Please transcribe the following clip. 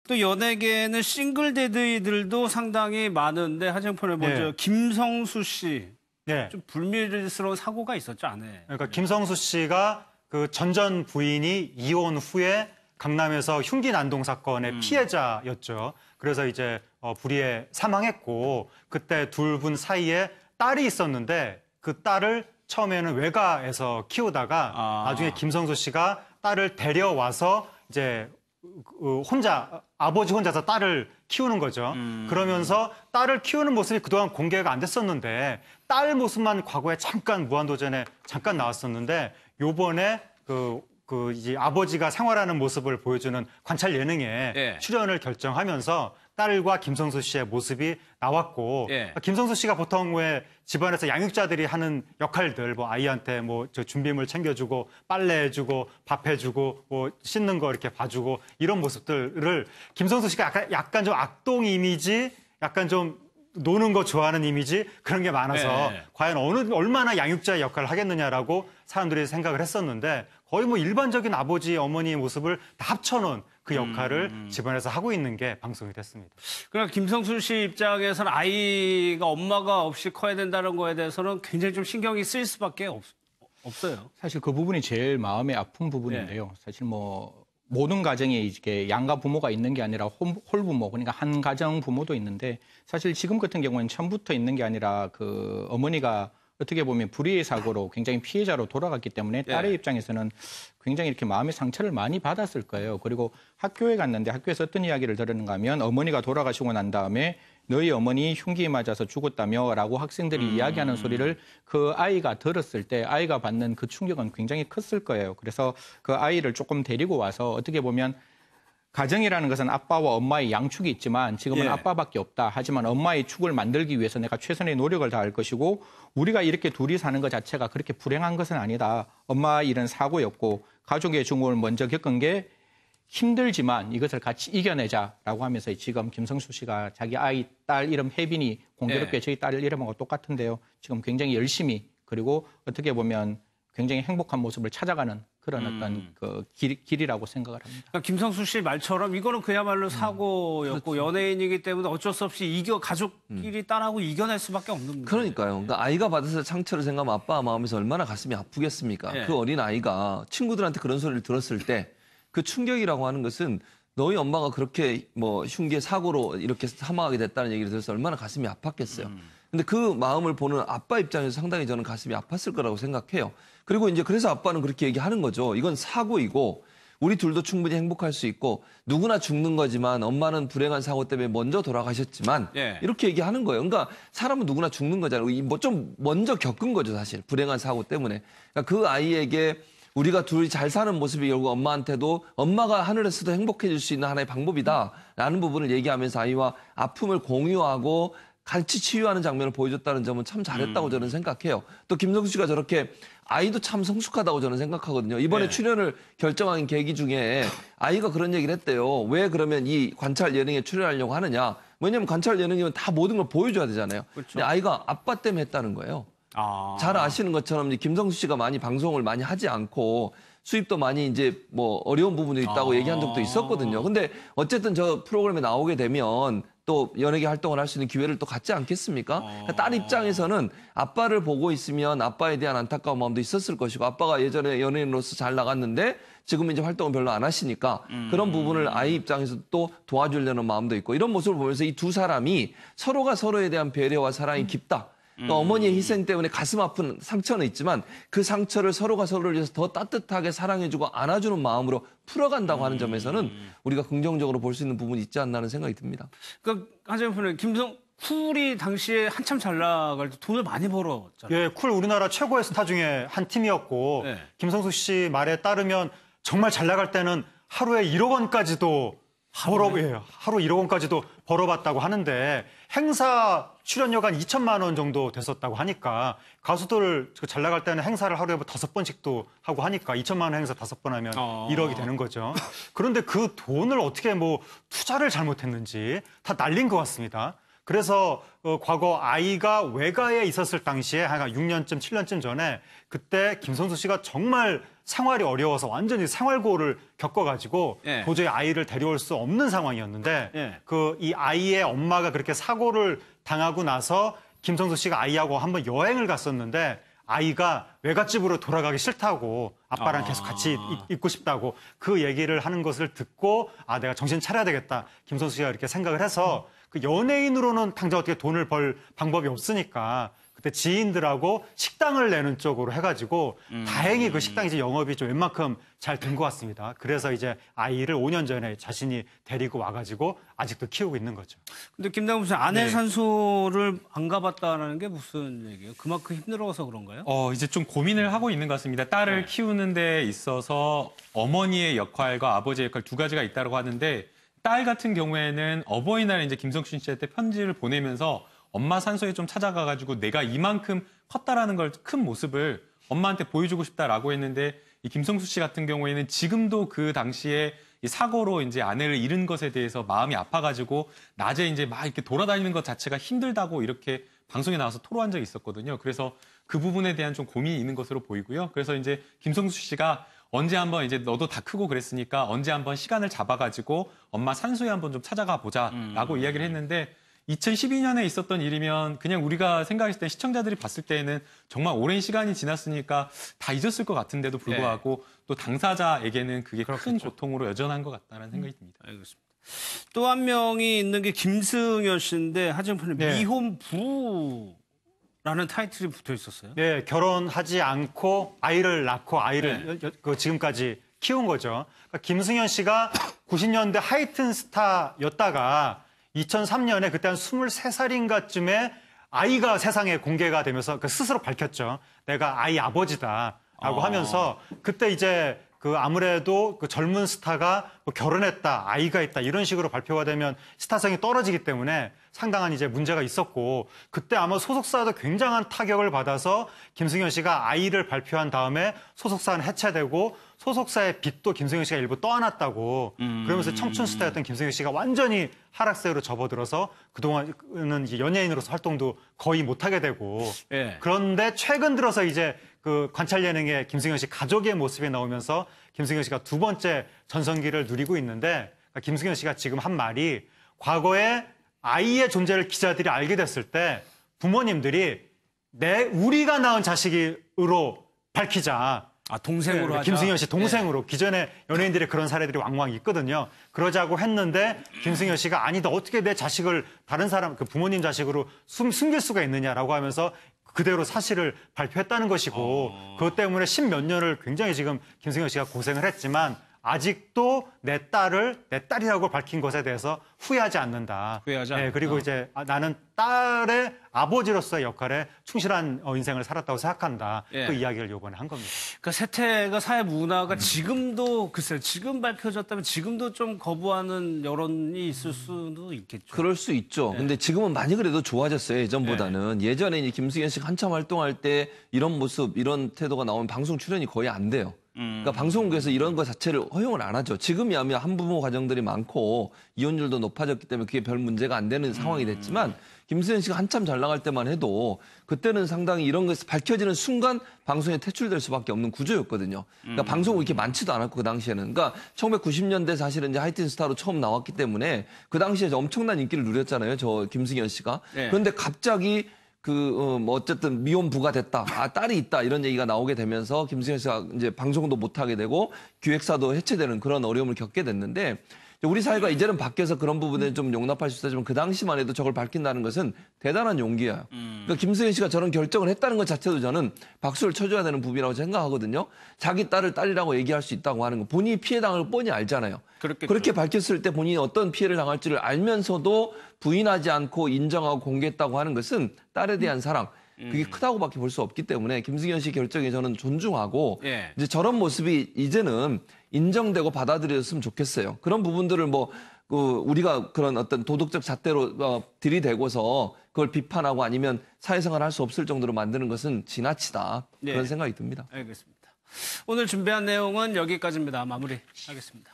또 연예계는 싱글 데드들도 상당히 많은데 하정편에 먼저 네. 김성수 씨. 네. 좀 불미스러운 사고가 있었죠, 안에. 그러니까 김성수 씨가 그 전전 부인이 이혼 후에 강남에서 흉기 난동 사건의 피해자였죠. 그래서 이제 불의에 사망했고 그때 둘 분 사이에 딸이 있었는데 그 딸을 처음에는 외가에서 키우다가 나중에 김성수 씨가 딸을 데려와서 이제 아버지 혼자서 딸을 키우는 거죠. 그러면서 딸을 키우는 모습이 그동안 공개가 안 됐었는데 딸 모습만 과거에 잠깐 무한도전에 잠깐 나왔었는데 요번에 이제 아버지가 생활하는 모습을 보여주는 관찰 예능에 출연을 결정하면서 딸과 김성수 씨의 모습이 나왔고 김성수 씨가 보통 왜 집안에서 양육자들이 하는 역할들 뭐 아이한테 뭐 저 준비물 챙겨주고 빨래해주고 밥해주고 뭐 씻는 거 이렇게 봐주고 이런 모습들을 김성수 씨가 약간 좀 악동 이미지 약간 좀 노는 거 좋아하는 이미지 그런 게 많아서 과연 얼마나 양육자의 역할을 하겠느냐라고 사람들이 생각을 했었는데 거의 뭐 일반적인 아버지 어머니의 모습을 다 합쳐놓은 그 역할을 집안에서 하고 있는 게 방송이 됐습니다. 그러니까 김성수 씨 입장에서는 아이가 엄마가 없이 커야 된다는 거에 대해서는 굉장히 좀 신경이 쓰일 수밖에 없어요. 사실 그 부분이 제일 마음이 아픈 부분인데요. 사실 뭐 모든 가정에 이게 양가 부모가 있는 게 아니라 홀부모, 그러니까 한 가정 부모도 있는데 사실 지금 같은 경우는 처음부터 있는 게 아니라 그 어머니가 어떻게 보면 불의의 사고로 굉장히 피해자로 돌아갔기 때문에 딸의 입장에서는 굉장히 이렇게 마음의 상처를 많이 받았을 거예요. 그리고 학교에 갔는데 학교에서 어떤 이야기를 들었는가 하면 어머니가 돌아가시고 난 다음에 너희 어머니 흉기에 맞아서 죽었다며 라고 학생들이 이야기하는 소리를 그 아이가 들었을 때 아이가 받는 그 충격은 굉장히 컸을 거예요. 그래서 그 아이를 조금 데리고 와서 어떻게 보면 가정이라는 것은 아빠와 엄마의 양축이 있지만 지금은 아빠밖에 없다. 하지만 엄마의 축을 만들기 위해서 내가 최선의 노력을 다할 것이고 우리가 이렇게 둘이 사는 것 자체가 그렇게 불행한 것은 아니다. 엄마 일은 사고였고 가족의 중국을 먼저 겪은 게 힘들지만 이것을 같이 이겨내자라고 하면서 지금 김성수 씨가 자기 아이 딸 이름 혜빈이 공교롭게 저희 딸 이름하고 똑같은데요. 지금 굉장히 열심히 그리고 어떻게 보면 굉장히 행복한 모습을 찾아가는 그런 어떤 그 길이라고 생각을 합니다. 그러니까 김성수 씨 말처럼 이거는 그야말로 사고였고 그렇죠. 연예인이기 때문에 어쩔 수 없이 가족끼리 딸하고 이겨낼 수밖에 없는 문제예요. 그러니까요. 그러니까 아이가 받았을 상처를 생각하면 아빠 마음에서 얼마나 가슴이 아프겠습니까? 그 어린 아이가 친구들한테 그런 소리를 들었을 때 그 충격이라고 하는 것은 너희 엄마가 그렇게 뭐 흉기의 사고로 이렇게 사망하게 됐다는 얘기를 들어서 얼마나 가슴이 아팠겠어요. 근데 그 마음을 보는 아빠 입장에서 상당히 저는 가슴이 아팠을 거라고 생각해요. 그리고 이제 그래서 아빠는 그렇게 얘기하는 거죠. 이건 사고이고 우리 둘도 충분히 행복할 수 있고 누구나 죽는 거지만 엄마는 불행한 사고 때문에 먼저 돌아가셨지만 이렇게 얘기하는 거예요. 그러니까 사람은 누구나 죽는 거잖아요. 뭐 좀 먼저 겪은 거죠, 사실. 불행한 사고 때문에. 그러니까 그 아이에게 우리가 둘이 잘 사는 모습이 결국 엄마한테도 엄마가 하늘에서도 행복해질 수 있는 하나의 방법이다라는 부분을 얘기하면서 아이와 아픔을 공유하고 같이 치유하는 장면을 보여줬다는 점은 참 잘했다고 저는 생각해요. 또 김성수 씨가 저렇게 아이도 참 성숙하다고 저는 생각하거든요. 이번에 출연을 결정한 계기 중에 아이가 그런 얘기를 했대요. 왜 그러면 이 관찰 예능에 출연하려고 하느냐. 왜냐면 관찰 예능이면 다 모든 걸 보여줘야 되잖아요. 그렇죠. 근데 아이가 아빠 때문에 했다는 거예요. 잘 아시는 것처럼 이제 김성수 씨가 많이 방송을 많이 하지 않고 수입도 많이 이제 뭐 어려운 부분이 있다고 얘기한 적도 있었거든요. 근데 어쨌든 저 프로그램에 나오게 되면 또 연예계 활동을 할 수 있는 기회를 또 갖지 않겠습니까? 딸 입장에서는 아빠를 보고 있으면 아빠에 대한 안타까운 마음도 있었을 것이고 아빠가 예전에 연예인으로서 잘 나갔는데 지금 이제 활동을 별로 안 하시니까 그런 부분을 아이 입장에서 또 도와주려는 마음도 있고 이런 모습을 보면서 이 두 사람이 서로가 서로에 대한 배려와 사랑이 깊다. 그러니까 어머니의 희생 때문에 가슴 아픈 상처는 있지만 그 상처를 서로가 서로를 위해서 더 따뜻하게 사랑해주고 안아주는 마음으로 풀어간다고 하는 점에서는 우리가 긍정적으로 볼 수 있는 부분이 있지 않나 하는 생각이 듭니다. 그러니까 하정표는 쿨이 당시에 한참 잘 나갈 때 돈을 많이 벌었잖아요. 예, 쿨 우리나라 최고의 스타 중에 한 팀이었고 김성수 씨 말에 따르면 정말 잘 나갈 때는 하루에 1억 원까지도 하루 1억 원까지도 벌어봤다고 하는데 행사 출연료가 한 2천만 원 정도 됐었다고 하니까 가수들 잘 나갈 때는 행사를 하루에 5번씩도 하고 하니까 2천만 원 행사 5번 하면 1억이 되는 거죠. 그런데 그 돈을 어떻게 뭐 투자를 잘못했는지 다 날린 것 같습니다. 그래서 과거 아이가 외가에 있었을 당시에 한 6년쯤, 7년쯤 전에 그때 김성수 씨가 정말 생활이 어려워서 완전히 생활고를 겪어가지고 예. 도저히 아이를 데려올 수 없는 상황이었는데 예. 이 아이의 엄마가 그렇게 사고를 당하고 나서 김성수 씨가 아이하고 한번 여행을 갔었는데 아이가 외갓집으로 돌아가기 싫다고 아빠랑 계속 같이 있고 싶다고 그 얘기를 하는 것을 듣고 내가 정신 차려야 되겠다. 김성수 씨가 이렇게 생각을 해서 그 연예인으로는 당장 어떻게 돈을 벌 방법이 없으니까 그때 지인들하고 식당을 내는 쪽으로 해가지고 다행히 그 식당이 이제 영업이 좀 웬만큼 잘 된 것 같습니다. 그래서 이제 아이를 5년 전에 자신이 데리고 와가지고 아직도 키우고 있는 거죠. 근데 김남국 씨 아내 네. 산소를 안 가봤다는 게 무슨 얘기예요? 그만큼 힘들어서 그런가요? 이제 좀 고민을 하고 있는 것 같습니다. 딸을 키우는 데 있어서 어머니의 역할과 아버지의 역할 두 가지가 있다고 하는데 딸 같은 경우에는 어버이날에 이제 김성춘 씨한테 편지를 보내면서 엄마 산소에 좀 찾아가가지고 내가 이만큼 컸다라는 걸 큰 모습을 엄마한테 보여주고 싶다라고 했는데 이 김성수 씨 같은 경우에는 지금도 그 당시에 이 사고로 이제 아내를 잃은 것에 대해서 마음이 아파가지고 낮에 이제 막 이렇게 돌아다니는 것 자체가 힘들다고 이렇게 방송에 나와서 토로한 적이 있었거든요. 그래서 그 부분에 대한 좀 고민이 있는 것으로 보이고요. 그래서 이제 김성수 씨가 언제 한번 이제 너도 다 크고 그랬으니까 언제 한번 시간을 잡아가지고 엄마 산소에 한번 좀 찾아가 보자라고 이야기를 했는데 2012년에 있었던 일이면 그냥 우리가 생각했을 때 시청자들이 봤을 때에는 정말 오랜 시간이 지났으니까 다 잊었을 것 같은데도 불구하고 또 당사자에게는 그게 큰 고통으로 여전한 것 같다는 생각이 듭니다. 알겠습니다. 또 한 명이 있는 게 김승현 씨인데 하정편에 네. 미혼 부라는 타이틀이 붙어 있었어요. 네, 결혼하지 않고 아이를 낳고 아이를 지금까지 키운 거죠. 그러니까 김승현 씨가 90년대 하이튼 스타였다가 2003년에 그때 한 23살인가쯤에 아이가 세상에 공개가 되면서 스스로 밝혔죠. 내가 아이 아버지다라고 하면서 그때 이제 아무래도 그 젊은 스타가 뭐 결혼했다, 아이가 있다 이런 식으로 발표가 되면 스타성이 떨어지기 때문에 상당한 이제 문제가 있었고 그때 아마 소속사도 굉장한 타격을 받아서 김승현 씨가 아이를 발표한 다음에 소속사는 해체되고 소속사의 빚도 김승현 씨가 일부 떠안았다고 그러면서 청춘 스타였던 김승현 씨가 완전히 하락세로 접어들어서 그동안은 이제 연예인으로서 활동도 거의 못하게 되고 예. 그런데 최근 들어서 이제 그 관찰 예능에 김승현 씨 가족의 모습이 나오면서 김승현 씨가 두 번째 전성기를 누리고 있는데 김승현 씨가 지금 한 말이 과거에 아이의 존재를 기자들이 알게 됐을 때 부모님들이 우리가 낳은 자식으로 밝히자. 동생으로 하자. 김승현 씨 동생으로. 기존에 연예인들의 그런 사례들이 왕왕 있거든요. 그러자고 했는데 김승현 씨가 아니 너 어떻게 내 자식을 다른 사람 부모님 자식으로 숨길 수가 있느냐라고 하면서 그대로 사실을 발표했다는 것이고 그것 때문에 10몇 년을 굉장히 지금 김승현 씨가 고생을 했지만 아직도 내 딸이라고 밝힌 것에 대해서 후회하지 않는다. 후회하지 않는다. 그리고 이제 나는 딸의 아버지로서의 역할에 충실한 인생을 살았다고 생각한다. 예. 그 이야기를 이번에 한 겁니다. 그러니까 세태가 사회 문화가 지금도 글쎄요. 지금 밝혀졌다면 지금도 좀 거부하는 여론이 있을 수도 있겠죠. 그럴 수 있죠. 근데 지금은 많이 그래도 좋아졌어요. 예전보다는. 예전에 이제 김승현 씨가 한참 활동할 때 이런 모습, 이런 태도가 나오면 방송 출연이 거의 안 돼요. 그러니까 방송국에서 이런 것 자체를 허용을 안 하죠. 지금이야말로 한부모 가정들이 많고 이혼율도 높아졌기 때문에 그게 별 문제가 안 되는 상황이 됐지만 김승현 씨가 한참 잘 나갈 때만 해도 그때는 상당히 이런 것이 밝혀지는 순간 방송에 퇴출될 수밖에 없는 구조였거든요. 그러니까 방송이 이렇게 많지도 않았고 그 당시에는. 그러니까 1990년대 사실은 이제 하이틴 스타로 처음 나왔기 때문에 그 당시에 엄청난 인기를 누렸잖아요. 저 김승현 씨가. 네. 그런데 갑자기 어쨌든 미혼 부가 됐다. 딸이 있다. 이런 얘기가 나오게 되면서 김승현 씨가 이제 방송도 못하게 되고 기획사도 해체되는 그런 어려움을 겪게 됐는데 우리 사회가 이제는 바뀌어서 그런 부분에 좀 용납할 수 있었지만 그 당시만 해도 저걸 밝힌다는 것은 대단한 용기예요. 그러니까 김승현 씨가 저런 결정을 했다는 것 자체도 저는 박수를 쳐줘야 되는 부분이라고 생각하거든요. 자기 딸을 딸이라고 얘기할 수 있다고 하는 거 본인이 피해 당할 걸 뻔히 알잖아요. 그렇겠죠. 그렇게 밝혔을 때 본인이 어떤 피해를 당할지를 알면서도 부인하지 않고 인정하고 공개했다고 하는 것은 딸에 대한 사랑, 그게 크다고밖에 볼 수 없기 때문에 김승현 씨 결정에 저는 존중하고 예. 이제 저런 모습이 이제는 인정되고 받아들여졌으면 좋겠어요. 그런 부분들을 우리가 그런 어떤 도덕적 잣대로 들이대고서 그걸 비판하고 아니면 사회생활 할 수 없을 정도로 만드는 것은 지나치다. 네. 그런 생각이 듭니다. 알겠습니다. 오늘 준비한 내용은 여기까지입니다. 마무리하겠습니다.